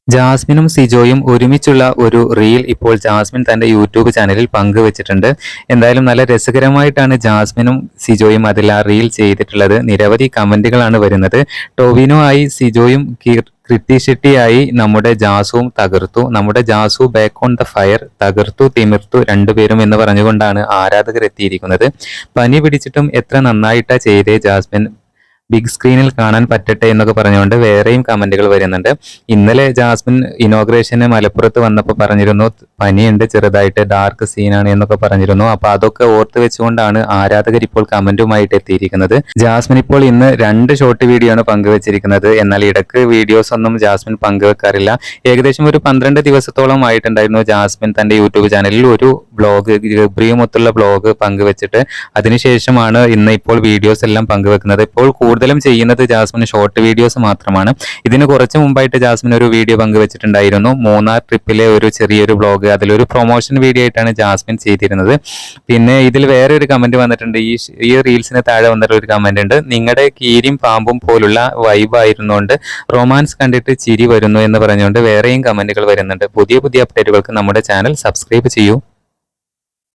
ജാസ്മിനും സിജോയും ഒരുമിച്ചുള്ള ഒരു റീൽ ഇപ്പോൾ ജാസ്മിൻ തന്റെ യൂട്യൂബ് ചാനലിൽ പങ്കുവച്ചിട്ടുണ്ട്. എന്തായാലും നല്ല രസകരമായിട്ടാണ് ജാസ്മിനും സിജോയും അതിൽ ആ റീൽ ചെയ്തിട്ടുള്ളത്. നിരവധി കമന്റുകളാണ് വരുന്നത്. ടോവിനോ ആയി സിജോയും കൃതി ഷെട്ടിയായി നമ്മുടെ ജാസുവും തകർത്തു, നമ്മുടെ ജാസു ബാക്ക് ഓൺ ദ ഫയർ, തകർത്തു തിമിർത്തു രണ്ടുപേരും എന്ന് പറഞ്ഞുകൊണ്ടാണ് ആരാധകർ എത്തിയിരിക്കുന്നത്. പനി പിടിച്ചിട്ടും എത്ര നന്നായിട്ടാ ചെയ്തേ ജാസ്മിൻ, ബിഗ് സ്ക്രീനിൽ കാണാൻ പറ്റട്ടെ എന്നൊക്കെ പറഞ്ഞുകൊണ്ട് വേറെയും കമന്റുകൾ വരുന്നുണ്ട്. ഇന്നലെ ജാസ്മിൻ ഇനോഗ്രേഷന് മലപ്പുറത്ത് വന്നപ്പോൾ പറഞ്ഞിരുന്നു പനിയുണ്ട്, ചെറുതായിട്ട് ഡാർക്ക് സീനാണ് എന്നൊക്കെ പറഞ്ഞിരുന്നു. അപ്പൊ അതൊക്കെ ഓർത്ത് വെച്ചുകൊണ്ടാണ് ആരാധകർ ഇപ്പോൾ കമന്റുമായിട്ട് എത്തിയിരിക്കുന്നത്. ജാസ്മിൻ ഇപ്പോൾ ഇന്ന് 2 ഷോർട്ട് വീഡിയോ ആണ് പങ്കുവച്ചിരിക്കുന്നത്. എന്നാൽ ഇടക്ക് വീഡിയോസ് ഒന്നും ജാസ്മിൻ പങ്കുവെക്കാറില്ല. ഏകദേശം ഒരു 12 ദിവസത്തോളം ആയിട്ടുണ്ടായിരുന്നു ജാസ്മിൻ തന്റെ യൂട്യൂബ് ചാനലിൽ ഒരു ബ്ലോഗ്, ഗബ്രിയുമൊത്തുള്ള ബ്ലോഗ് പങ്കുവെച്ചിട്ട്. അതിനുശേഷമാണ് ഇന്ന് ഇപ്പോൾ വീഡിയോസ് എല്ലാം പങ്കുവെക്കുന്നത്. ഇപ്പോൾ കൂടുതലും ചെയ്യുന്നത് ജാസ്മിൻ ഷോർട്ട് വീഡിയോസ് മാത്രമാണ്. ഇതിന് കുറച്ച് മുമ്പായിട്ട് ജാസ്മിൻ ഒരു വീഡിയോ പങ്കുവച്ചിട്ടുണ്ടായിരുന്നു, മൂന്നാർ ട്രിപ്പിലെ ഒരു ചെറിയൊരു വ്ലോഗ്. അതിലൊരു പ്രൊമോഷൻ വീഡിയോ ആയിട്ടാണ് ജാസ്മിൻ ചെയ്തിരുന്നത്. പിന്നെ ഇതിൽ വേറെ ഒരു കമന്റ് വന്നിട്ടുണ്ട്. ഈ റീൽസിന് താഴെ വന്നിട്ടുള്ള ഒരു കമന്റ് ഉണ്ട്, നിങ്ങളുടെ കീരിയും പാമ്പും പോലുള്ള വൈബ് ആയിരുന്നുകൊണ്ട് റൊമാൻസ് കണ്ടിട്ട് ചിരി വരുന്നു എന്ന് പറഞ്ഞുകൊണ്ട് വേറെയും കമന്റുകൾ വരുന്നുണ്ട്. പുതിയ അപ്ഡേറ്റുകൾക്ക് നമ്മുടെ ചാനൽ സബ്സ്ക്രൈബ് ചെയ്യൂ.